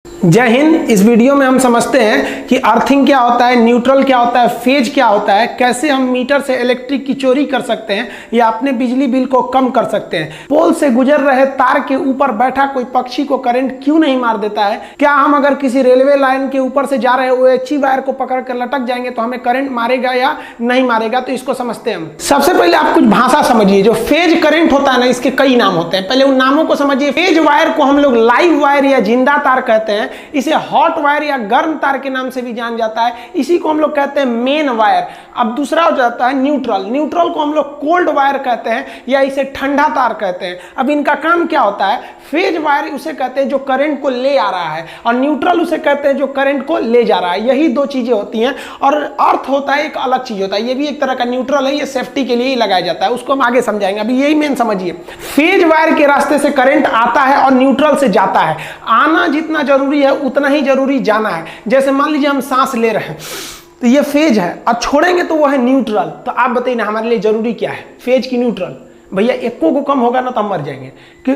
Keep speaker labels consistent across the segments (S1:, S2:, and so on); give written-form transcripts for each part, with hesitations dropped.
S1: जय हिंद। इस वीडियो में हम समझते हैं कि अर्थिंग क्या होता है, न्यूट्रल क्या होता है, फेज क्या होता है, कैसे हम मीटर से इलेक्ट्रिक की चोरी कर सकते हैं या अपने बिजली बिल को कम कर सकते हैं। पोल से गुजर रहे तार के ऊपर बैठा कोई पक्षी को करंट क्यों नहीं मार देता है। क्या हम अगर किसी रेलवे लाइन के ऊपर से जा रहे OHE वायर को पकड़ कर लटक जाएंगे तो हमें करंट मारेगा या नहीं मारेगा। तो इसको समझते हैं हम। सबसे पहले आप कुछ भाषा समझिए। जो फेज करंट होता है ना, इसके कई नाम होते हैं। पहले उन नामों को समझिए। फेज वायर को हम लोग लाइव वायर या जिंदा तार कहते हैं। इसे हॉट वायर या गर्म तार के नाम से भी जान जाता है। इसी को हम लोग कहते हैं मेन वायर। अब दूसरा हो जाता है न्यूट्रल। न्यूट्रल को हम लोग कोल्ड वायर कहते हैं या इसे ठंडा तार कहते हैं। अब इनका काम क्या होता है। फेज वायर उसे कहते हैं जो करंट को ले आ रहा है और न्यूट्रल उसे कहते हैं जो करंट को ले जा रहा है। यही दो चीजें होती हैं और अर्थ होता है एक अलग चीज होता है। ये भी एक तरह का न्यूट्रल है, ये सेफ्टी के लिए ही लगाया जाता है। उसको हम आगे समझाएंगे। अभी यही मेन समझिए। फेज वायर के रास्ते से करंट आता है और न्यूट्रल से जाता है। आना जितना जरूरी है उतना ही जरूरी जाना है। जैसे मान लीजिए हम सांस ले रहे हैं तो ये फेज है और छोड़ेंगे तो वो है न्यूट्रल। तो आप बताइए ना हमारे लिए जरूरी क्या है, फेज की न्यूट्रल। भैया एको को कम होगा ना तो हम मर जाएंगे। कि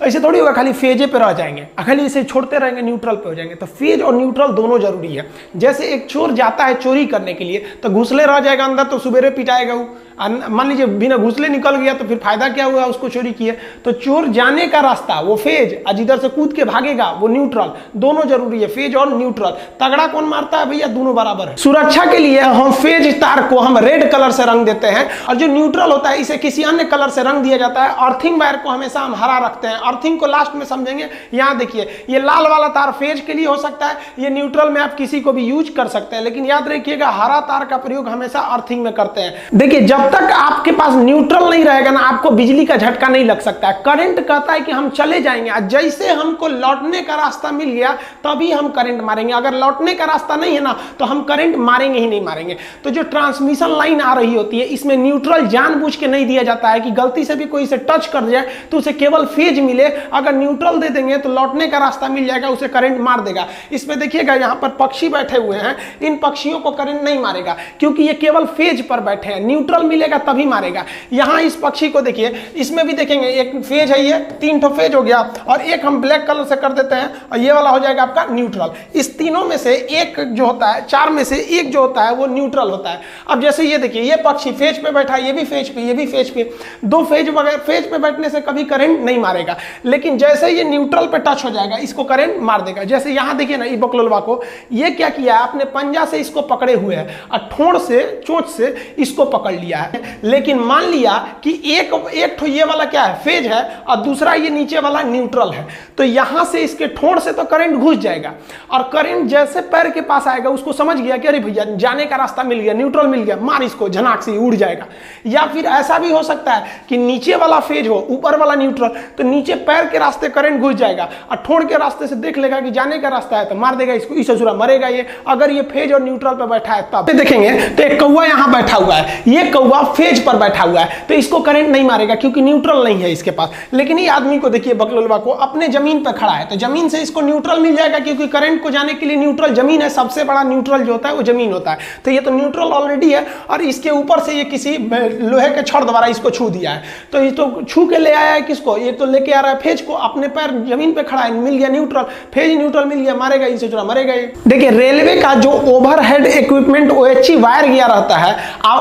S1: ऐसे थोड़ी होगा खाली फेजे पे रह जाएंगे, खाली इसे छोड़ते रहेंगे न्यूट्रल पे हो जाएंगे। तो फेज और न्यूट्रल दोनों जरूरी है। जैसे एक चोर जाता है चोरी करने के लिए तो घुसले रह जाएगा अंदर तो सुबेरे पिटाएगा वो। मान लीजिए बिना घुसले निकल गया तो फिर फायदा क्या हुआ, उसको चोरी किए। तो चोर जाने का रास्ता वो फेज, आज इधर से कूद के भागेगा वो न्यूट्रल। दोनों जरूरी है, फेज और न्यूट्रल। तगड़ा कौन मारता है भैया, दोनों बराबर है। सुरक्षा के लिए हम फेज तार को हम रेड कलर से रंग देते हैं और जो न्यूट्रल होता है इसे किसी अन्य कलर से रंग दिया जाता है। अर्थिंग वायर को हमेशा हम हरा रखते हैं। अर्थिंग को लास्ट में समझेंगे। यहाँ देखिए ये लाल वाला तार फेज के लिए हो सकता है, ये न्यूट्रल में आप किसी को भी यूज कर सकते हैं, लेकिन याद रखिएगा हरा तार का प्रयोग हमेशा अर्थिंग में करते हैं। देखिए जब तक आपके पास न्यूट्रल नहीं रहेगा ना, आपको बिजली का झटका नहीं लग सकता है। करंट कहता है कि हम चले जाएंगे, जैसे हमको लौटने का रास्ता मिल गया तभी हम करंट मारेंगे। अगर लौटने का रास्ता नहीं है ना तो हम करंट मारेंगे ही नहीं मारेंगे। तो जो ट्रांसमिशन लाइन आ रही होती है इसमें न्यूट्रल जानबूझ के नहीं दिया जाता है कि गलती से भी कोई इसे टच कर जाए तो उसे केवल फेज मिले। अगर न्यूट्रल दे देंगे तो लौटने का रास्ता मिल जाएगा, उसे करंट मार देगा। इसमें देखिएगा यहाँ पर पक्षी बैठे हुए हैं, इन पक्षियों को करंट नहीं मारेगा क्योंकि ये केवल फेज पर बैठे हैं। न्यूट्रल मिलेगा तभी मारेगा। यहाँ इस पक्षी को देखिए, इसमें भी देखेंगे एक फेज है, ये 3 ठो फेज हो गया और एक हम ब्लैक कलर से कर देते हैं और ये वाला हो जाएगा आपका न्यूट्रल। इस तीनों में से एक जो होता है, 4 में से एक जो होता है वो न्यूट्रल होता है। अब जैसे ये देखिए ये पक्षी फेज पे बैठा है, ये भी फेज पे, ये भी फेज पे। दो फेज वगैरह फेज पे बैठने से कभी करंट नहीं मारेगा, लेकिन जैसे ये न्यूट्रल पे टच हो जाएगा इसको करंट मार देगा। जैसे यहाँ देखिए ना, ये बकलोलवा को ये क्या किया है, अपने पंजा से इसको पकड़े हुए है और ठोड़ से चोंच से इसको पकड़ लिया है। लेकिन मान लिया कि एक ठो ये वाला क्या है, फेज है और दूसरा ये नीचे वाला न्यूट्रल है, तो यहां से इसके ठोड़ से तो करंट घुस जाएगा और करंट जैसे पैर के पास आएगा उसको समझ गया कि अरे भैया जाने का रास्ता मिल गया, न्यूट्रल मिल गया, मार इसको, झनाक से उड़ जाएगा। या फिर ऐसा भी हो सकता है कि नीचे वाला फेज हो ऊपर वाला न्यूट्रल, तो नीचे पैर के रास्ते करंट घुस जाएगा और ठोड़ के रास्ते से देख लेगा कि जाने का रास्ता है तो मार देगा इसको, इस असुरा मरेगा ये। अगर ये फेज और न्यूट्रल पर बैठा है तब देखेंगे तो एक कौवा यहां बैठा हुआ है, ये कौवा फेज पर बैठा हुआ है तो इसको करंट नहीं मारेगा क्योंकि न्यूट्रल नहीं है इसके पास। लेकिन ये आदमी को देखिए बकलोलवा को अपने जमीन पर खड़ा है तो जमीन से इसको न्यूट्रल मिल जाएगा क्योंकि करंट को जाने के लिए न्यूट्रल जमीन है। सबसे बड़ा न्यूट्रल जो होता है वो जमीन होता है। तो ये तो न्यूट्रल ऑलरेडी है और इसके ऊपर से ये किसी लोहे के छड़ द्वारा इसको छू दिया है। तो ये तो छू के ले आया है किसको, ये तो लेके आ रहा है फेज को, अपने पैर जमीन पे खड़ा है, मिल गया न्यूट्रल, फेज न्यूट्रल मिल गया, मारेगा इसे, चुरा मरेगा ये। देखिए रेलवे का जो ओवरहेड इक्विपमेंट OHE वायर गया रहता है,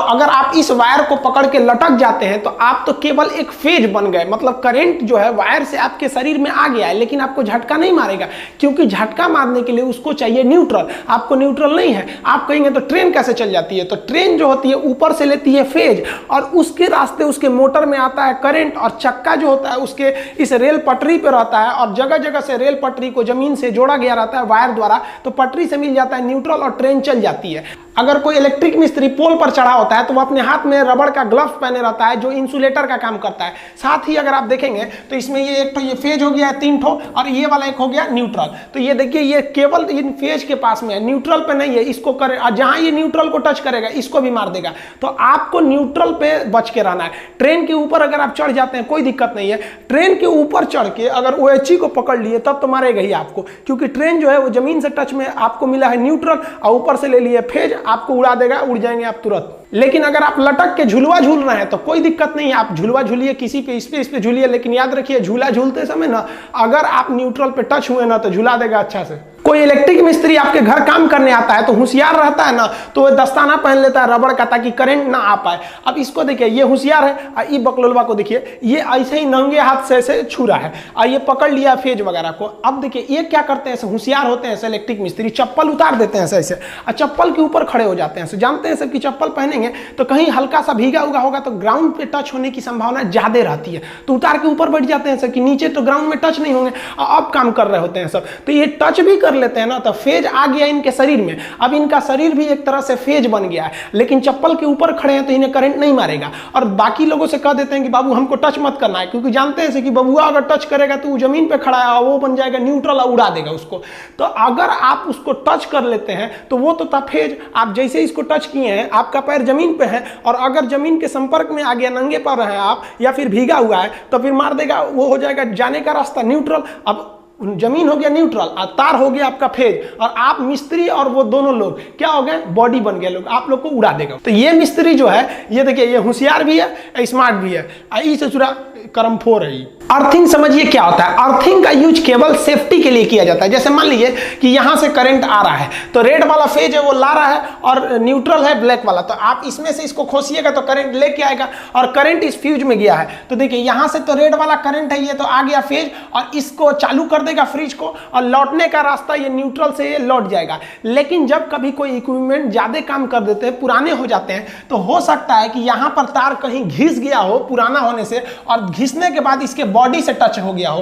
S1: अगर आप इस वायर को पकड़ के लटक जाते हैं तो आप तो केवल एक फेज बन गए। मतलब करंट जो है वायर से आपके शरीर में आ गया है लेकिन आपको झटका नहीं मारेगा क्योंकि झटका मारने के लिए उसको चाहिए न्यूट्रल। आपको न्यूट्रल नहीं है। आप कहेंगे तो ट्रेन कैसे चल जाती है, तो ट्रेन जो होती है ऊपर से लेती है फेज और उसके रास्ते उसके मोटर में आता है करंट और चक्का जो होता है उसके इस रेल पटरी पे रहता है और जगह जगह से रेल पटरी को जमीन से जोड़ा गया रहता है वायर द्वारा, तो पटरी से मिल जाता है न्यूट्रल और ट्रेन चल जाती है। अगर कोई इलेक्ट्रिक मिस्त्री पोल पर चढ़ा होता है तो वो अपने हाथ में रबड़ का ग्लव्स पहने रहता है जो इंसुलेटर का काम करता है। साथ ही अगर आप देखेंगे तो इसमें ये एक तो ये फेज हो गया है 3 ठो और ये वाला एक हो गया न्यूट्रल। तो ये देखिए ये केवल इन फेज के पास में है, न्यूट्रल पे नहीं है। इसको करे और जहां ये न्यूट्रल को टच करेगा इसको भी मार देगा। तो आपको न्यूट्रल पे बच के रहना है। ट्रेन के ऊपर अगर आप चढ़ जाते हैं कोई दिक्कत नहीं है। ट्रेन के ऊपर चढ़ के अगर OHE को पकड़ लिए तब तो मारेगा ही आपको, क्योंकि ट्रेन जो है वो जमीन से टच में आपको मिला है न्यूट्रल और ऊपर से ले लिए फेज, आपको उड़ा देगा, उड़ जाएंगे आप तुरंत। लेकिन अगर आप लटक के झुलवा झूल रहे हैं तो कोई दिक्कत नहीं है, आप झुलवा झूलिए, किसी पे इस पे झूलिए, लेकिन याद रखिए झूला झूलते समय ना अगर आप न्यूट्रल पे टच हुए ना तो झुला देगा अच्छा से। कोई इलेक्ट्रिक मिस्त्री आपके घर काम करने आता है तो होशियार रहता है ना, तो वो दस्ताना पहन लेता है रबड़ का ताकि करंट ना आ पाए। अब इसको देखिए, ये होशियार है, और ये बकलोलवा को देखिए, ये ऐसे ही नंगे हाथ से ऐसे छू रहा है और ये पकड़ लिया फेज वगैरह को। अब देखिए ये क्या करते हैं, ऐसे होशियार होते हैं ऐसे इलेक्ट्रिक मिस्त्री, चप्पल उतार देते हैं ऐसे और चप्पल के ऊपर खड़े हो जाते हैं। जानते हैं सब कि चप्पल पहनेंगे तो कहीं हल्का सा भीगा हुआ होगा तो ग्राउंड पे टच होने की संभावना ज्यादा रहती है, तो उतार के ऊपर बैठ जाते हैं सब कि नीचे तो ग्राउंड में टच नहीं होंगे। अब काम कर रहे होते हैं सब, तो ये टच भी कर लेते हैं ना तो फेज आ गया इनके शरीर में। अब इनका शरीर भी एक तरह से फेज बन गया है, लेकिन चप्पल के ऊपर खड़े हैं तो इन्हें करंट नहीं मारेगा। और बाकी लोगों से कह देते हैं कि बाबू हमको टच मत करना है, क्योंकि जानते हैं कि बबुआ अगर टच करेगा तो वो जमीन पे खड़ा है, वो बन जाएगा न्यूट्रल और उड़ा देगा उसको। तो अगर आप उसको टच कर लेते हैं तो वो तो था फेज, आप जैसे इसको टच किए हैं आपका पैर जमीन पे है और अगर जमीन के संपर्क में आ गया, नंगे पैर हैं आप या फिर भीगा हुआ है तो फिर मार देगा, वो हो जाएगा जाने का रास्ता न्यूट्रल। अब जमीन हो गया न्यूट्रल और तार हो गया आपका फेज, और आप मिस्त्री और वो दोनों लोग क्या हो गए, बॉडी बन गए लोग, आप लोग को उड़ा देगा। तो ये मिस्त्री जो है ये देखिए ये होशियार भी है, स्मार्ट भी है, इससे जुड़ा कर्मफोर है। अर्थिंग समझिए क्या होता है। अर्थिंग का यूज केवल सेफ्टी के लिए किया जाता है। जैसे मान लीजिए कि यहां से करंट आ रहा है तो रेड वाला फेज है वो ला रहा है और न्यूट्रल है ब्लैक वाला, तो आप इसमें से इसको खोसिएगा तो करंट लेके आएगा और करंट इस फ्यूज में गया है। तो देखिए यहां से तो रेड वाला करंट है, ये तो आ गया फेज और इसको चालू कर देगा फ्रिज को और लौटने का रास्ता ये न्यूट्रल से ये लौट जाएगा। लेकिन जब कभी कोई इक्विपमेंट ज्यादा काम कर देते हैं, पुराने हो जाते हैं, तो हो सकता है कि यहां पर तार कहीं घिस गया हो पुराना होने से और घिसने के बाद इसके बॉडी से टच हो गया हो।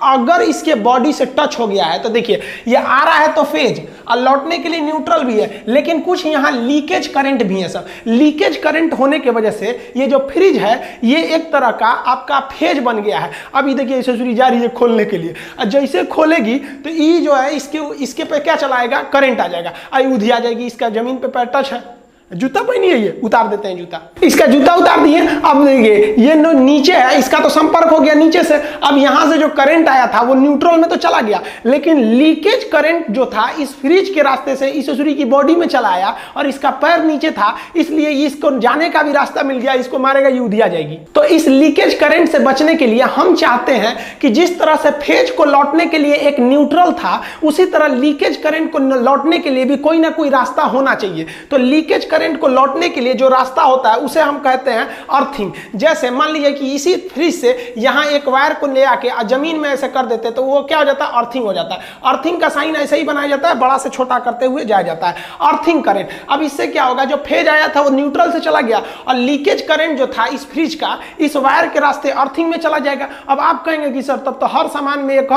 S1: अगर इसके बॉडी से टच हो गया है तो देखिए ये आ रहा है तो फेज और लौटने के लिए न्यूट्रल भी है, लेकिन कुछ यहां लीकेज करंट भी है। सब लीकेज करंट होने की वजह से ये जो फ्रिज है ये एक तरह का आपका फेज बन गया है। अभी देखिए इसे छुरी जा रही है खोलने के लिए, जैसे खोलेगी तो ये जो है इसके पे क्या चलाएगा, करंट आ जाएगा, आई उधी आ जाएगी। इसका जमीन पे पैर टच है, जूता पहनी है, ये उतार देते हैं जूता, इसका जूता उतार दिए। अब देखिए ये नीचे है, इसका तो संपर्क हो गया नीचे से, अब यहां से जो करंट आया था वो न्यूट्रल में तो चला गया, लेकिन लीकेज करंट जो था इस फ्रिज के रास्ते से इस छुरी की बॉडी में चला आया और इसका पैर नीचे था, इसलिए इसको जाने का भी रास्ता मिल गया, इसको मारेगा ये उधिया जाएगी। तो इस लीकेज करंट से बचने के लिए हम चाहते हैं कि जिस तरह से फेज को लौटने के लिए एक न्यूट्रल था, उसी तरह लीकेज करंट को लौटने के लिए भी कोई ना कोई रास्ता होना चाहिए। तो लीकेज करंट को लौटने के लिए जो रास्ता होता है उसे हम कहते हैं अर्थिंग। जैसे मान लीजिए कि इसी फ्रिज से यहां एक वायर को ले आके जमीन में ऐसे कर देते तो वो क्या हो जाता है, अर्थिंग हो जाता है। अर्थिंग का साइन ऐसे ही बनाया जाता है, बड़ा से छोटा करते हुए जाया जाता है, अर्थिंग करंट। अब इससे क्या होगा, जो फेज आया था वो न्यूट्रल से चला गया और लीकेज करंट जो था इस फ्रिज का इस वायर के रास्ते अर्थिंग में चला जाएगा। अब आप कहेंगे कि सर तब तो हर सामान में एक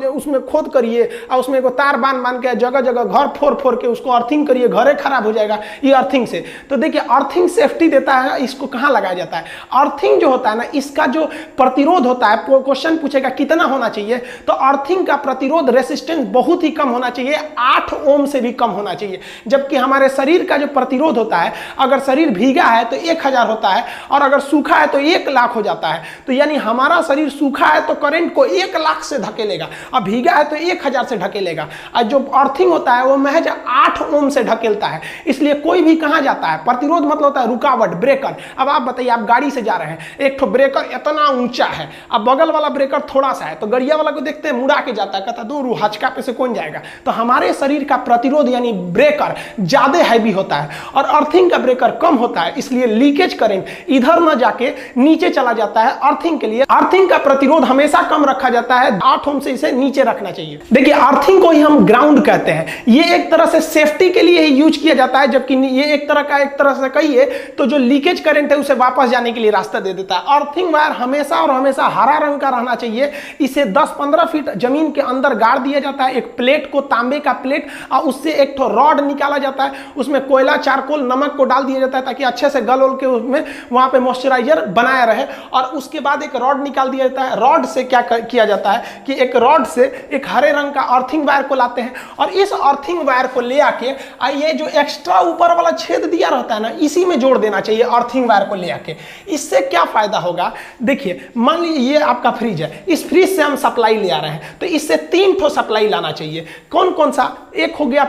S1: उसमें खोद करिए और उसमें एक तार बांध के जगह जगह घर फोड़ के उसको अर्थिंग करिए, घरे खराब हो जाएगा ये अर्थिंग से। तो देखिए अर्थिंग सेफ्टी देता है, इसको कहां लगाया जाता है। अर्थिंग जो होता है ना, इसका जो प्रतिरोध होता है, क्वेश्चन पूछेगा कितना होना चाहिए, तो अर्थिंग का प्रतिरोध रेसिस्टेंस बहुत ही कम होना चाहिए, 8 ओम से भी कम होना चाहिए। जबकि हमारे शरीर का जो प्रतिरोध होता है, अगर शरीर भीगा है तो 1000 होता है और अगर सूखा है तो 1 लाख हो जाता है। तो यानी हमारा शरीर सूखा है तो करंट को 1 लाख से धकेलेगा और भीगा है तो 1000 से ढकेलेगा। और जो अर्थिंग होता है वो महज 8 ओम से ढकेलता है। इसलिए कोई भी कहां जाता है, प्रतिरोध मतलब होता है रुकावट, ब्रेकर। अब आप बताइए, आप गाड़ी से जा रहे हैं, एक तो ब्रेकर इतना ऊंचा है, अब बगल वाला ब्रेकर थोड़ा सा है, तो गड़िया वाला को देखते हैं मुड़ा के जाता है, कहता दूर हचका पे से कौन जाएगा। तो हमारे शरीर का प्रतिरोध यानी ब्रेकर ज्यादा हैवी होता है और अर्थिंग का ब्रेकर कम होता है, इसलिए लीकेज करंट इधर न जाके नीचे चला जाता है। अर्थिंग के लिए अर्थिंग का प्रतिरोध हमेशा कम रखा जाता है, 8 ओम से इसे नीचे रखना चाहिए। देखिए अर्थिंग को ही हम ग्राउंड कहते हैं, ये एक तरह से सेफ्टी के लिए ही यूज किया जाता है, जबकि ये एक तरह से कहिए तो जो लीकेज करंट है उसे वापस जाने के लिए रास्ता दे देता है। अर्थिंग वायर हमेशा और हमेशा हरा रंग का रहना चाहिए। इसे 10-15 फीट जमीन के अंदर गाड़ दिया जाता है, एक प्लेट को, तांबे का प्लेट, और उससे एक तो रॉड निकाला जाता है, उसमें कोयला, चारकोल, नमक को डाल दिया जाता है ताकि अच्छे से गल के उसमें वहां पे मॉइस्चराइजर बनाया रहे। और उसके बाद एक रॉड निकाल दिया जाता है। रॉड से क्या किया जाता है कि एक रॉड से एक हरे रंग का अर्थिंग वायर को लाते हैं और इस अर्थिंग वायर को ले आके ये जो एक्स्ट्रा ऊपर वाला छेद दिया रहता है ना, इसी में जोड़ देना चाहिए अर्थिंग वायर को ले आके। इससे क्या फायदा होगा, देखिए मान लीजिए ये आपका फ्रिज है, इस फ्रिज से हम सप्लाई ले आ रहे हैं, तो इससे 3 ठो सप्लाई लाना चाहिए। कौन कौन सा, एक हो गया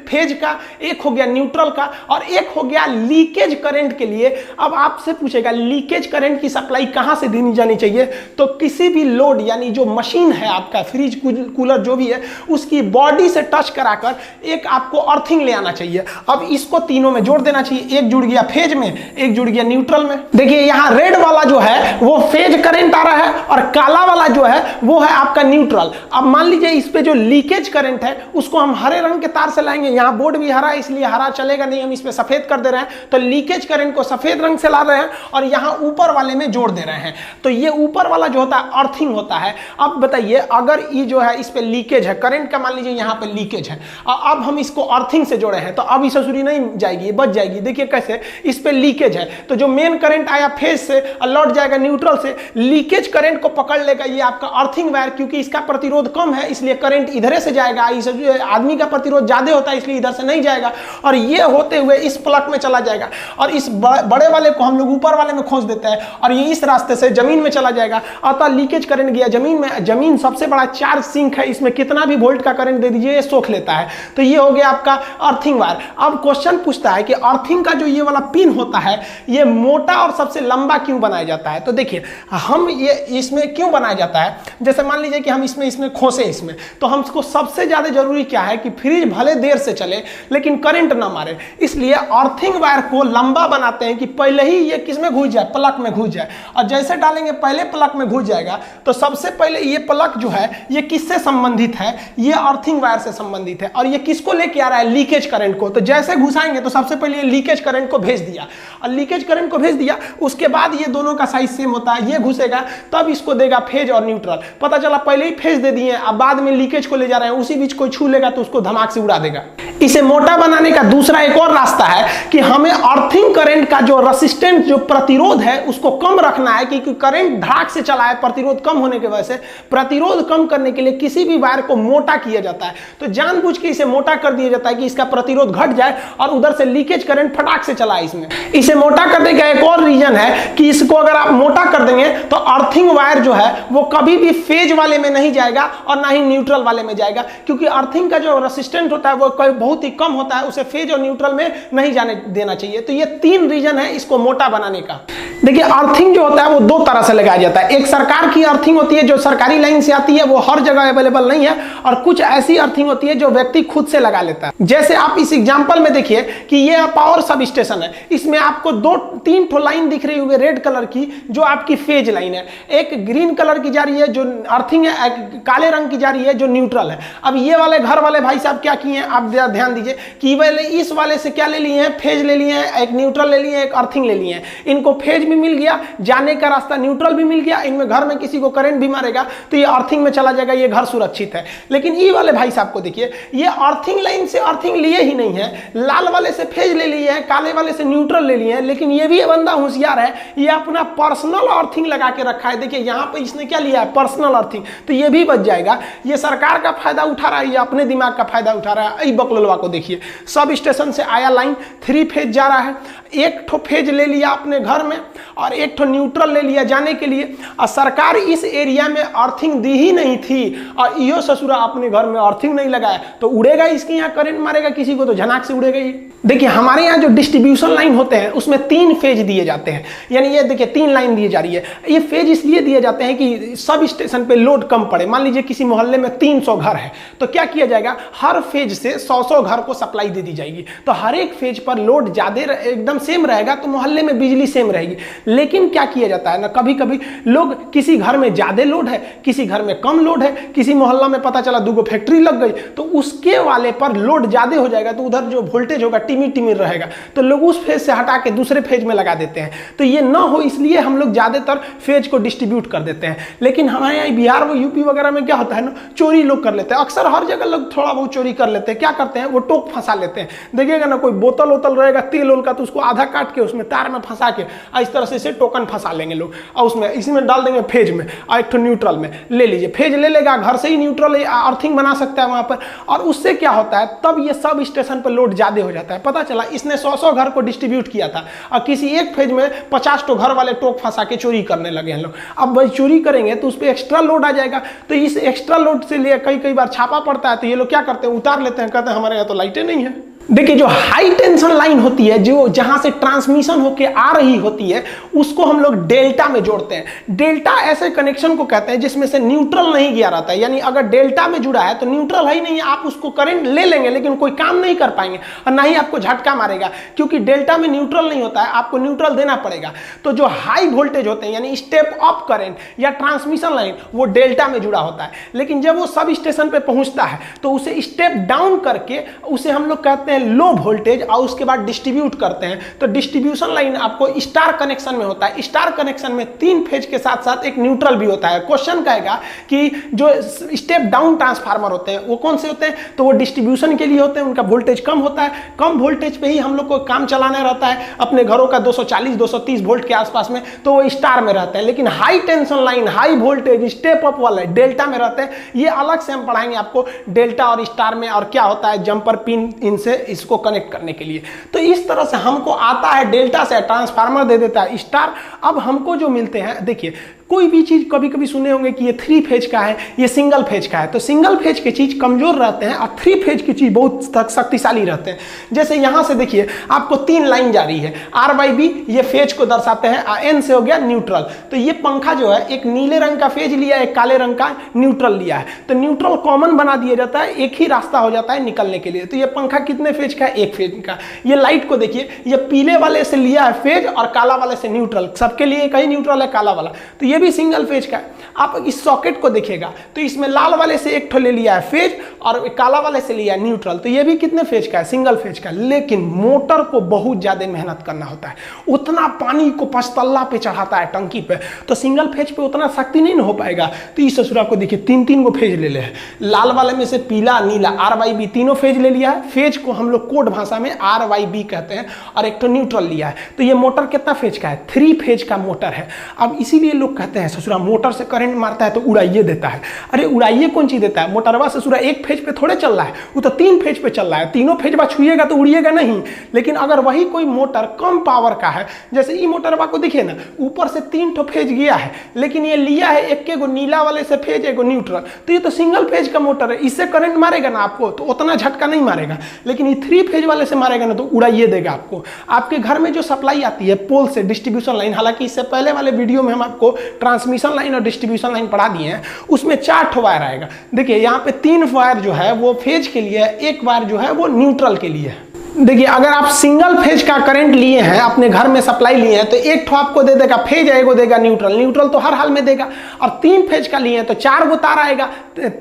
S1: फेज का, एक हो गया न्यूट्रल का, और एक हो गया लीकेज करंट के लिए। अब आपसे पूछेगा लीकेज करंट की सप्लाई कहां से देनी जानी चाहिए, तो किसी भी लोड यानी जो मशीन है आपका फ्रिज कूलर जो भी है उसकी बॉडी से टच कराकर एक आपको अर्थिंग ले आना चाहिए। अब इसको तीनों में जोड़ देना चाहिए, एक जुड़ गया फेज में, एक जुड़ गया न्यूट्रल में। देखिए यहां रेड वाला जो है वो फेज करंट आ रहा है और काला वाला जो है वो है आपका न्यूट्रल। अब मान लीजिए इस पे जो लीकेज करंट है उसको हम हरे रंग के तार से लाएंगे, यहां बोर्ड भी हरा है इसलिए हरा चलेगा नहीं, हम इस पे सफेद कर दे रहे हैं, तो लीकेज करंट को सफेद रंग से ला रहे हैं और यहां ऊपर वाले में जोड़ दे रहे हैं। तो ये ऊपर वाला जो होता है अर्थिंग होता है। अब बताइए अगर ये जो है इस पे लीकेज है करंट का, मान लीजिए यहां पे लीकेज है, अब हम इसको अर्थिंग से जोड़े हैं तो अब ये ससुरी नहीं जाएगी, बच जाएगी। देखिए कैसे, इस पे लीकेज है तो जो मेन करंट आया फेज से और लौट जाएगा न्यूट्रल से, लीकेज करंट को पकड़ लेगा ये आपका अर्थिंग वायर, क्योंकि इसका प्रतिरोध कम है इसलिए करंट इधर से जाएगा, इस आदमी का प्रतिरोध ज्यादा होता है इसलिए इधर से नहीं जाएगा, और ये होते हुए इस प्लग में चला जाएगा और इस बड़े वाले को हम लोग ऊपर वाले में खोस देते हैं और ये इस रास्ते से जमीन में चला जाएगा। अतः लीकेज करंट गया जमीन में, जमीन सबसे बड़ा चार्ज सिंक है, इसमें कितना भी वोल्ट का करंट दे दीजिए ये सोख लेता है। तो ये हो गया आपका अर्थिंग वायर। अब क्वेश्चन पूछता है कि अर्थिंग का जो ये वाला पिन होता है ये मोटा और सबसे लंबा क्यों बनाया जाता है, तो देखिए हम ये इसमें क्यों बनाया जाता है, जैसे मान लीजिए कि हम इसमें खोसे इसमें, तो हमको सबसे ज्यादा जरूरी क्या है कि फ्रिज भले देर से चले लेकिन करंट ना मारे, इसलिए अर्थिंग वायर को लंबा बनाते हैं कि पहले ही ये किसमें घुस जाए, प्लग में घुस जाए, और जैसे डालेंगे पहले प्लग में घुस जाएगा तो सबसे पहले ये प्लग जो है ये किससे संबंधित है, ये अर्थिंग वायर से संबंधित है, और ये किसको लेके आ रहा है, लीकेज करंट को। तो जैसे घुसाएंगे तो सबसे पहले ये लीकेज करंट को भेज दिया, और लीकेज करंट को भेज दिया उसके बाद ये दोनों का साइज सेम होता है, ये घुसेगा तब इसको देगा फेज और न्यूट्रल। पता चला पहले ही फेज दे दिए अब बाद में लीकेज को ले जा रहे हैं, उसी बीच कोई छू लेगा तो उसको धमाक से उड़ा देगा। इसे मोटा बनाने का दूसरा एक और रास्ता है कि हमें अर्थिंग करंट का जो रेसिस्टेंस जो प्रतिरोध है उसको कम रखना है, क्योंकि करंट धड़ाक से चला है, प्रतिरोध कम होने की वजह से प्रतिरोध कम करने के लिए किसी भी वायर को मोटा किया जाता है। तो जानबूझ के इसे मोटा कर दिया जाता है कि इसका प्रतिरोध घट जाए और उधर से लीकेज करंट फटाक से चला। इसमें इसे मोटा करने का एक और रीजन है कि इसको अगर आप मोटा कर देंगे तो अर्थिंग वायर जो है वो कभी भी फेज वाले में नहीं जाएगा और ना ही न्यूट्रल वाले में जाएगा, क्योंकि अर्थिंग का जो रेसिस्टेंस होता है वो बहुत ही कम होता है, उसे फेज और न्यूट्रल में नहीं जाने देना चाहिए। तो ये 3 रीजन है इसको मोटा बनाने का। देखिए अर्थिंग जो होता है वो 2 तरह से लगाया जाता है, एक सरकार की अर्थिंग होती है जो सरकारी लाइन से आती है, वो हर जगह अवेलेबल नहीं है, और कुछ ऐसी अर्थिंग होती है जो व्यक्ति खुद से लगा लेता है। जैसे आप इस एग्जांपल में देखिए कि ये पावर सब स्टेशन है, इसमें आपको 2-3 ठो लाइन दिख रही होगी रेड कलर की जो आपकी फेज लाइन है, एक ग्रीन कलर की जा रही है जो अर्थिंग है, एक काले रंग की जा रही है जो न्यूट्रल है। अब ये वाले घर वाले भाई साहब क्या किए हैं, आप ध्यान दीजिए कि वाले इस वाले से क्या ले लिए हैं, फेज ले लिए हैं, एक न्यूट्रल ले लिए हैं, एक अर्थिंग ले लिए हैं। इनको फेज भी मिल गया, जाने का रास्ता न्यूट्रल भी मिल गया, इनमें घर में किसी को करंट भी मारेगा तो ये अर्थिंग में चला जाएगा, ये घर सुरक्षित है। लेकिन ये वाले भाई साहब को देखिए, ये अर्थिंग लाइन से अर्थिंग लिए ही नहीं है, लाल वाले से फेज ले लिए हैं, काले वाले से न्यूट्रल ले लिए हैं, लेकिन ये भी बंदा होशियार है, ये अपना पर्सनल अर्थिंग लगा के रखा है। देखिए यहाँ पे इसने क्या लिया है, पर्सनल अर्थिंग, तो ये भी बच जाएगा। ये सरकार का फायदा उठा रहा है, ये अपने दिमाग का फायदा उठा रहा है। बकलोलवा को देखिए, सब स्टेशन से आया लाइन 3 फेज जा रहा है, एक ठो फेज ले लिया अपने घर में और एक ठो न्यूट्रल ले लिया जाने के लिए, और सरकार इस एरिया में अर्थिंग दी ही नहीं थी और यो ससुरा अपने घर में अर्थिंग नहीं लगाया तो उड़ेगा, इसके यहाँ करंट मारेगा किसी को तो झनाक से उड़ेगा ही। देखिए हमारे यहाँ जो डिस्ट्रीब्यूशन लाइन होते हैं उसमें 3 फेज दिए जाते हैं, यानी ये देखिए 3 लाइन दी जा रही है। ये फेज इसलिए दिए जाते हैं कि सब स्टेशन पे लोड कम पड़े। मान लीजिए किसी मोहल्ले में 300 घर है तो क्या किया जाएगा, हर फेज से 100-100 घर को सप्लाई दे दी जाएगी, तो हर एक फेज पर लोड ज्यादा एकदम सेम रहेगा तो मोहल्ले में बिजली सेम रहेगी। लेकिन क्या किया जाता है ना, कभी कभी लोग किसी घर में ज्यादा लोड है, किसी घर में कम लोड है, किसी मोहल्ला में पता चला 2 फैक्ट्री लग गई तो उसके वाले पर लोड ज्यादा हो जाएगा तो उधर जो वोल्टेज होगा टिमिर टिमिर रहेगा, तो लोग उस फेज से हटा के दूसरे फेज में लगा देते हैं। तो ये ना हो इसलिए हम लोग ज्यादातर फेज को डिस्ट्रीब्यूट कर देते हैं। लेकिन हमारे यहाँ बिहार व यूपी वगैरह में क्या होता है ना, चोरी लोग कर लेते हैं, अक्सर हर जगह लोग थोड़ा बहुत चोरी कर लेते हैं। क्या करते हैं, वो टोक फंसा लेते हैं। देखिएगा ना कोई बोतल वोतल रहेगा तेल ओल का तो उसको आधा काट के उसमें तार में फंसा के इस तरह से इसे टोकन फंसा लेंगे लोग, और उसमें इसी में डाल देंगे फेज में और एक तो न्यूट्रल में ले लीजिए, फेज ले लेगा, घर से ही न्यूट्रल अर्थिंग बना सकता है वहां पर। और उससे क्या होता है, तब ये सब स्टेशन पर लोड ज्यादा हो जाता है। पता चला इसने 100 घर को डिस्ट्रीब्यूट किया था और किसी एक फेज में 50 तो घर वाले टोक फंसा के चोरी करने लगे हैं लोग। अब भाई चोरी करेंगे तो उस पर एक्स्ट्रा लोड आ जाएगा, तो इस एक्स्ट्रा लोड से लिए कई बार छापा पड़ता है, तो ये लोग क्या करते हैं, उतार लेते हैं, कहते हैं हमारे यहाँ तो लाइटें नहीं है। देखिए जो हाई टेंशन लाइन होती है, जो जहां से ट्रांसमिशन होके आ रही होती है, उसको हम लोग डेल्टा में जोड़ते हैं। डेल्टा ऐसे कनेक्शन को कहते हैं जिसमें से न्यूट्रल नहीं गया रहता है, यानी अगर डेल्टा में जुड़ा है तो न्यूट्रल है ही नहीं है, आप उसको करंट ले लेंगे लेकिन कोई काम नहीं कर पाएंगे और ना ही आपको झटका मारेगा, क्योंकि डेल्टा में न्यूट्रल नहीं होता है, आपको न्यूट्रल देना पड़ेगा। तो जो हाई वोल्टेज होते हैं यानी स्टेप अप करंट या ट्रांसमिशन लाइन, वो डेल्टा में जुड़ा होता है। लेकिन जब वो सब स्टेशन पे पहुंचता है तो उसे स्टेप डाउन करके उसे हम लोग कहते हैं लो वोल्टेज, और उसके बाद डिस्ट्रीब्यूट करते हैं। तो डिस्ट्रीब्यूशन लाइन आपको स्टार कनेक्शन में होता है। स्टार कनेक्शन में 3 फेज के साथ साथ एक न्यूट्रल भी होता है। क्वेश्चन कहेगा कि जो स्टेप डाउन ट्रांसफार्मर होते हैं वो कौन से होते हैं, तो वो डिस्ट्रीब्यूशन के लिए होते हैं, उनका वोल्टेज कम होता है। कम वोल्टेज पे ही हम लोग को काम चलाना रहता है अपने घरों का 240-230 वोल्ट के आसपास में, तो वो स्टार में रहते हैं। लेकिन high tension line, high voltage, step up वाले डेल्टा में रहते हैं। ये अलग से हम पढ़ाएंगे आपको डेल्टा और स्टार में, और क्या होता है जंपर पिन इनसे इसको कनेक्ट करने के लिए। तो इस तरह से हमको आता है डेल्टा से ट्रांसफार्मर दे देता है स्टार। अब हमको जो मिलते हैं, देखिए कोई भी चीज कभी कभी सुने होंगे कि ये 3 फेज का है, ये सिंगल फेज का है, तो सिंगल फेज की चीज कमजोर रहते हैं और 3 फेज की चीज बहुत शक्तिशाली रहते हैं। जैसे यहां से देखिए आपको 3 लाइन जा रही है, आर बाई बी, ये फेज को दर्शाते हैं, एन से हो गया न्यूट्रल। तो ये पंखा जो है एक नीले रंग का फेज लिया है, एक काले रंग का न्यूट्रल लिया है, तो न्यूट्रल कॉमन बना दिया जाता है, एक ही रास्ता हो जाता है निकलने के लिए। तो ये पंखा कितने फेज का है, 1 फेज का। ये लाइट को देखिए, ये पीले वाले से लिया है फेज और काला वाले से न्यूट्रल, सबके लिए एक ही न्यूट्रल है काला वाला, तो ये भी सिंगल फेज का है। आप इस सॉकेट को देखिएगा तो इसमें लाल वाले से एक ठो ले लिया है फेज और काला वाले से लिया है न्यूट्रल, तो ये भी कितने फेज का है, सिंगल फेज का। लेकिन मोटर को बहुत ज्यादा मेहनत करना होता है, उतना पानी को 5 तल्ला पे चढ़ाता है टंकी पे, तो सिंगल फेज पे उतना शक्ति नहीं हो पाएगा। तो इस ससुरा को देखिए 3-3 को फेज ले ले है, लाल वाले में से पीला, नीला, आर वाई बी तीनों फेज ले लिया है। फेज को हम लोग कोड भाषा में आर वाई बी कहते हैं, और एक तो न्यूट्रल लिया है। तो ये मोटर कितना फेज का है, 3 फेज का मोटर है। अब इसीलिए लोग कहते हैं ससुरा मोटर से करंट मारता है तो उड़ाइए देता है। अरे उड़ाइए कौन चीज देता है, मोटरवा ससुरा 1 फेज पे थोड़े चल रहा है, वो तो 3 फेज पे चल रहा है, तीनों फेज बा छुएगा तो उड़िएगा नहीं। लेकिन अगर वही कोई मोटर कम पावर का है, जैसे ये मोटरवा को देखिए ना, ऊपर से 3 ठो फेज गया है, लेकिन ये लिया है एक को नीला वाले से फेज, एक न्यूट्रल, तो ये तो सिंगल फेज का मोटर है, इससे करंट मारेगा ना आपको तो उतना झटका नहीं मारेगा। लेकिन ये 3 फेज वाले से मारेगा ना तो उड़ाइए देगा आपको। आपके घर में जो सप्लाई आती है पोल से, डिस्ट्रीब्यूशन लाइन, हालांकि इससे पहले वाले वीडियो में हम आपको ट्रांसमिशन लाइन और डिस्ट्रीब्यूशन लाइन पढ़ा दिए हैं, उसमें 4 ठो वायर आएगा। देखिए यहाँ पे 3 वायर जो है वो फेज के लिए है, 1 वायर जो है वो न्यूट्रल के लिए है। देखिए अगर आप सिंगल फेज का करंट लिए हैं, अपने घर में सप्लाई लिए हैं, तो 1 ठो आपको दे देगा फेज, एगो देगा न्यूट्रल, न्यूट्रल तो हर हाल में देगा। और 3 फेज का लिए हैं तो 4 गो तार आएगा,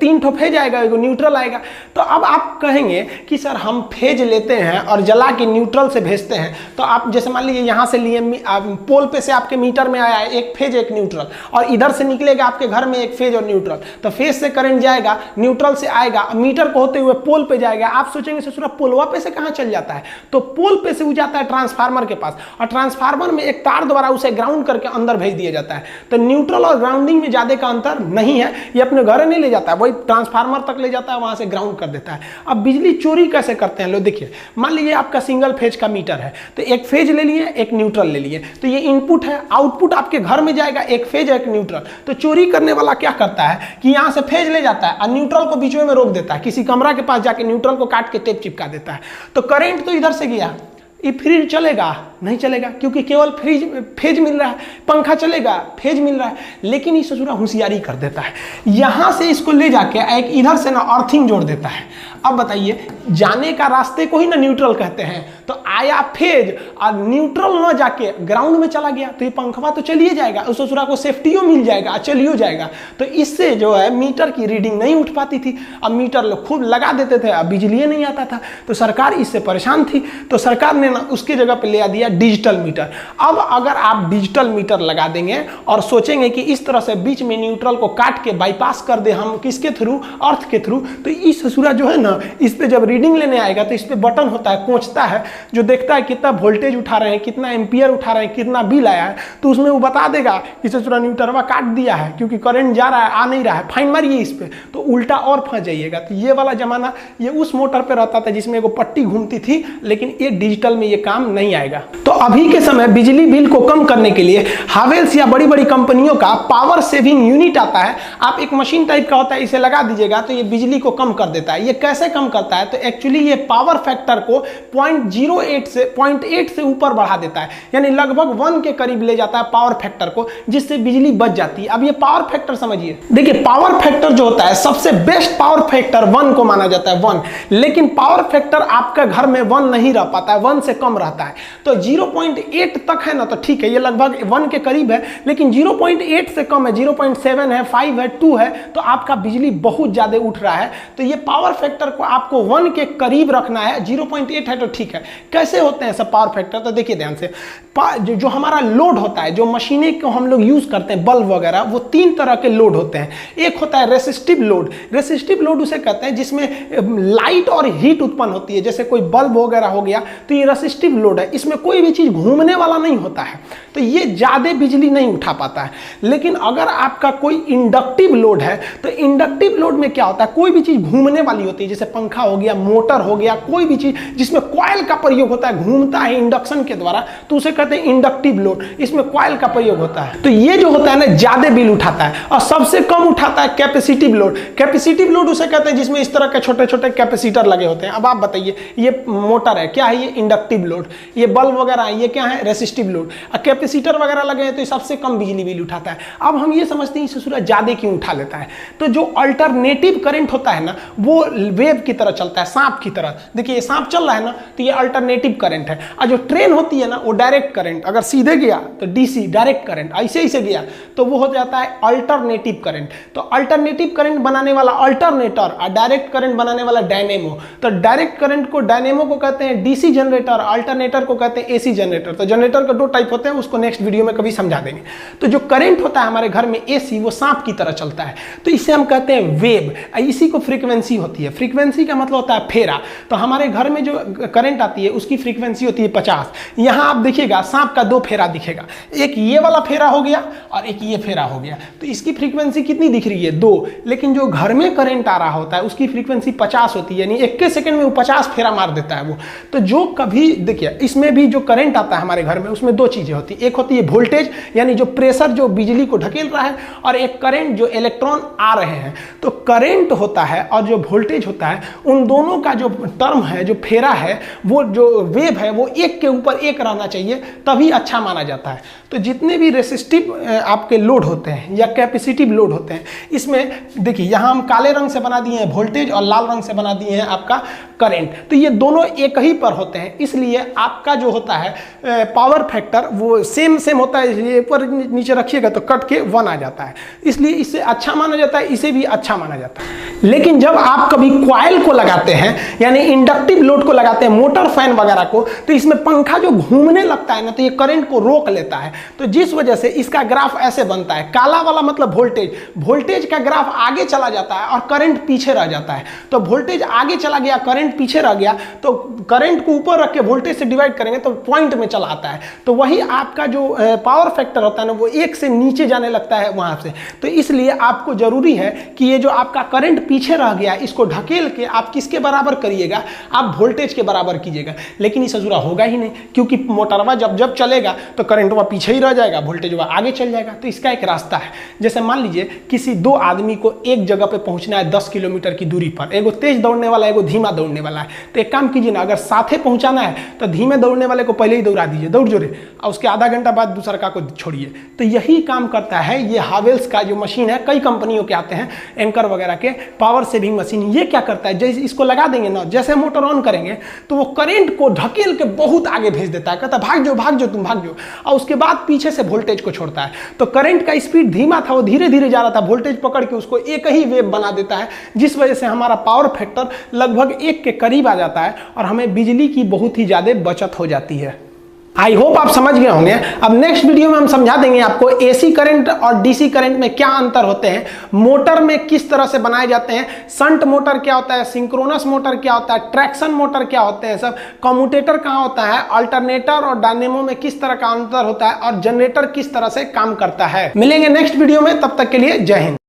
S1: 3 ठो फेज आएगा, एगो न्यूट्रल आएगा। तो अब आप कहेंगे कि सर हम फेज लेते हैं और जला के न्यूट्रल से भेजते हैं, तो आप जैसे मान लीजिए यहाँ से लिए पोल पे से आपके मीटर में आया है 1 फेज 1 न्यूट्रल, और इधर से निकलेगा आपके घर में 1 फेज और न्यूट्रल, तो फेज से करंट जाएगा, न्यूट्रल से आएगा, मीटर को होते हुए पोल पे जाएगा। आप सोचेंगे ससुरा पोलवा पे से कहाँ चल जाता है, तो पोल पे से वो जाता है ट्रांसफार्मर के पास, और ट्रांसफार्मर में एक तार द्वारा उसे ग्राउंड करके अंदर भेज दिया जाता है। तो न्यूट्रल और ग्राउंडिंग में ज्यादा का अंतर नहीं है, ये अपने घर नहीं ले जाता है, वही ट्रांसफार्मर तक ले जाता है, वहां से ग्राउंड कर देता है। अब बिजली चोरी कैसे करते हैं लोग, देखिए मान लीजिए आपका सिंगल फेज का मीटर है, तो 1 फेज ले लिए, 1 न्यूट्रल ले लिए, तो ये इनपुट है, आउटपुट आपके घर में जाएगा 1 फेज 1 न्यूट्रल। तो चोरी करने वाला क्या करता है कि यहाँ से फेज ले जाता है और न्यूट्रल को बीच में रोक देता है, किसी कमरा के पास जाके न्यूट्रल को काट के टेप चिपका देता है। तो करंट तो इधर से गया, ये फ्रिज चलेगा नहीं चलेगा, क्योंकि केवल फेज मिल रहा है, पंखा चलेगा फेज मिल रहा है। लेकिन ये ससुरा होशियारी कर देता है, यहां से इसको ले जाके एक इधर से ना अर्थिंग जोड़ देता है। अब बताइए, जाने का रास्ते को ही ना न्यूट्रल कहते हैं, तो आया फेज और न्यूट्रल ना जाके ग्राउंड में चला गया, तो ये पंखवा तो चलिए जाएगा, उस ससुरा को सेफ्टियो मिल जाएगा, चलियो जाएगा। तो इससे जो है मीटर की रीडिंग नहीं उठ पाती थी। अब मीटर लोग खूब लगा देते थे, अब बिजली नहीं आता था, तो सरकार इससे परेशान थी, तो सरकार ने ना उसकी जगह पे ले दिया डिजिटल मीटर। अब अगर आप डिजिटल मीटर लगा देंगे और सोचेंगे कि इस तरह से बीच में न्यूट्रल को काट के बाईपास कर दे हम, किसके थ्रू, अर्थ के थ्रू, तो इस ससुरा जो है ना, इस पे जब रीडिंग लेने आएगा तो इस पे बटन होता है, कोंचता है, जो देखता है कितना वोल्टेज उठा रहे हैं, कितना एम्पियर उठा रहे हैं, कितना बिल आया है, तो उसमें वो बता देगा कि ससुरा न्यूटरवा काट दिया है क्योंकि करंट जा रहा है, आ नहीं रहा है, फाइन मारिए इस पे, तो उल्टा और फंस जाइएगा। तो ये वाला जमाना ये उस मोटर पे रहता था जिसमें एगो पट्टी घूमती थी, लेकिन ये डिजिटल में ये काम नहीं आएगा। तो अभी के समय बिजली बिल को कम करने के लिए हावेल्स या बड़ी बड़ी कंपनियों का पावर सेविंग यूनिट आता है। आप एक मशीन टाइप का होता है, इसे लगा दीजिएगा तो ये बिजली को कम कर देता है। ये कैसे कम करता है? तो एक्चुअली ये पावर फैक्टर को 0.8 से ऊपर बढ़ा देता है, यानी लगभग 1 के करीब ले जाता है पावर फैक्टर को, जिससे बिजली बच जाती है। अब ये पावर फैक्टर समझिए, देखिए पावर फैक्टर जो होता है सबसे बेस्ट पावर फैक्टर 1 को माना जाता है, 1। लेकिन पावर फैक्टर आपके घर में 1 नहीं रह पाता है, 1 से कम रहता है। तो 0.8 तक है ना तो ठीक है, ये लगभग 1 के करीब है। लेकिन 0.8 से कम है, 0.7 है, 5 है, 2 है, तो आपका बिजली बहुत ज्यादा उठ रहा है। तो ये पावर फैक्टर को आपको 1 के करीब रखना है। 0.8 है तो ठीक है। कैसे होते हैं सब पावर फैक्टर? तो देखिए ध्यान से, जो हमारा लोड होता है, जो मशीनें को हम लोग यूज करते हैं, बल्ब वगैरह, वो 3 तरह के लोड होते हैं। एक होता है रेसिस्टिव लोड। रेसिस्टिव लोड उसे कहते हैं जिसमें लाइट और हीट उत्पन्न होती है, जैसे कोई बल्ब वगैरह हो गया तो ये रेसिस्टिव लोड है। इसमें कोई भी चीज घूमने वाला नहीं होता है, तो ये ज्यादा बिजली नहीं उठा पाता है। लेकिन अगर आपका कोई इंडक्टिव लोड है, तो इंडक्टिव लोड में क्या होता है, कोई भी चीज घूमने वाली होती है, जैसे पंखा हो गया, मोटर हो गया, कोई भी चीज जिसमें कॉइल का प्रयोग होता है, घूमता है इंडक्शन के द्वारा, तो उसे कहते हैं इंडक्टिव लोड। इसमें कॉइल का प्रयोग होता है। तो ये जो होता है ना ज्यादा बिल उठाता है। और सबसे कम उठाता है कैपेसिटिव लोड। कैपेसिटिव लोड उसे कहते हैं जिसमें इस तरह के छोटे छोटे कैपेसिटर लगे होते हैं। अब आप बताइए, ये मोटर है, क्या है? ये इंडक्टिव लोड। ये बल्ब वगैरह है, ये क्या है? Resistive load. और कैपेसिटर वगैरह लगे हैं तो ये सबसे कम बिजली बिल उठाता है। अब हम ये समझते हैं ससुरा ज्यादा क्यों उठा लेता है। तो जो अल्टरनेटिव करंट होता है ना, वो वेव की तरह चलता है, सांप की तरह। देखिए ये सांप चल रहा है ना, तो ये अल्टरनेटिव करंट है। और जो ट्रेन होती है ना, वो डायरेक्ट करंट, अगर सीधे गया तो डीसी डायरेक्ट करंट, ऐसे ही से गया तो वो हो जाता है अल्टरनेटिव करंट। तो अल्टरनेटिव करंट बनाने वाला अल्टरनेटर और डायरेक्ट करंट बनाने वाला डायनेमो। तो डायरेक्ट करंट को, डायनेमो को कहते हैं डीसी जनरेटर, अल्टरनेटर को कहते हैं एसी जनरेटर। तो जनरेटर का 2 टाइप होते हैं, उसको नेक्स्ट वीडियो में कभी समझा देंगे। तो जो करंट होता है हमारे घर में एसी, वो सांप की तरह चलता है, तो इसे हम कहते हैं वेव। इसी को फ्रीक्वेंसी होती है। फ्रीक्वेंसी का मतलब होता है फेरा। तो हमारे घर में जो करंट आती है उसकी फ्रीक्वेंसी होती है 50। यहां आप देखिएगा सांप का 2 फेरा दिखेगा, एक ये वाला फेरा हो गया और एक ये फेरा हो गया। तो इसकी फ्रीक्वेंसी कितनी दिख रही है? 2। लेकिन जो घर में करंट आ रहा होता है उसकी फ्रीक्वेंसी 50 होती है, यानी 1 सेकंड में वो 50 फेरा मार देता है वो। तो जो कभी देखिए, इसमें भी जो करंट आता है हमारे घर में, उसमें 2 चीजें होती है। एक होती है वोल्टेज, यानी जो प्रेशर जो बिजली को ढकेल रहा है, और एक करंट जो इलेक्ट्रॉन आ रहे हैं। तो करंट होता है और जो वोल्टेज होता है, उन दोनों का जो टर्म है, जो फेरा है, वो जो वेव है, वो 1 के ऊपर 1 रहना चाहिए, तभी अच्छा माना जाता है। तो जितने भी रेसिस्टिव आपके लोड होते हैं या कैपेसिटिव लोड होते हैं, इसमें देखिए यहाँ हम काले रंग से बना दिए हैं वोल्टेज और लाल रंग से बना दिए हैं आपका करंट। तो ये दोनों एक ही पर होते हैं, इसलिए आपका जो होता है पावर फैक्टर वो सेम होता है। इसलिए ऊपर नीचे रखिएगा तो कट के 1 आ जाता है, इसलिए इससे अच्छा माना जाता है, इसे भी अच्छा माना जाता है। लेकिन जब आप कभी कॉइल को लगाते हैं, यानी इंडक्टिव लोड को लगाते हैं, मोटर फैन वगैरह को, तो इसमें पंखा जो घूमने लगता है ना, तो ये करंट को रोक लेता है। तो जिस वजह से इसका ग्राफ ऐसे बनता है। काला वाला मतलब वोल्टेज, वोल्टेज का ग्राफ आगे चला जाता है और करंट पीछे रह जाता है। तो वोल्टेज आगे चला गया, करंट पीछे रह गया, तो करंट को ऊपर रख के वोल्टेज से डिवाइड करेंगे तो पॉइंट में चला आता है। तो वही आपका जो पावर फैक्टर होता है ना, वो 1 से नीचे जाने लगता है वहां से। तो इसलिए आपको जरूरी है कि ये जो आपका करंट पीछे रह गया, इसको ढकेल के आप किसके बराबर करिएगा? आप वोल्टेज के बराबर कीजिएगा। लेकिन इस अधूरा होगा ही नहीं, क्योंकि मोटरवा जब चलेगा तो करंटवा पीछे ही रह जाएगा, वोल्टेजवा आगे चल जाएगा। तो इसका एक रास्ता है। जैसे मान लीजिए किसी 2 आदमी को एक जगह पे पहुंचना है 10 किलोमीटर की दूरी पर, एगो तेज दौड़ने वाला, एगो धीमा दौड़ने वाला है। तो एक काम कीजिए ना, अगर साथे पहुंचाना है तो धीमे दौड़ने वाले को पहले ही दौड़ा दीजिए, दौड़ जोरे, और उसके आधा घंटा बाद दूसरा को छोड़िए। तो यही काम करता है ये हावेल्स का जो मशीन है। कई कंपनियों के आते हैं, एंकर वगैरह के पावर सेविंग मशीन। ये क्या करता है, जैसे इसको लगा देंगे ना, जैसे मोटर ऑन करेंगे तो वो करंट को ढकेल के बहुत आगे भेज देता है, कहता है भाग जाओ तुम भाग जाओ, और उसके बाद पीछे से वोल्टेज को छोड़ता है। तो करंट का स्पीड धीमा था, वो धीरे धीरे जा रहा था, वोल्टेज पकड़ के उसको एक ही वेव बना देता है, जिस वजह से हमारा पावर फैक्टर लगभग 1 के करीब आ जाता है और हमें बिजली की बहुत ही ज्यादा बचत हो जाती है। आई होप आप समझ गए होंगे। अब नेक्स्ट वीडियो में हम समझा देंगे आपको एसी करंट और डीसी करंट में क्या अंतर होते हैं, मोटर में किस तरह से बनाए जाते हैं, शंट मोटर क्या होता है, सिंक्रोनस मोटर क्या होता है, ट्रैक्शन मोटर क्या होते हैं, सब कम्यूटेटर कहाँ होता है, अल्टरनेटर और डायनेमो में किस तरह का अंतर होता है और जनरेटर किस तरह से काम करता है। मिलेंगे नेक्स्ट वीडियो में, तब तक के लिए जय हिंद।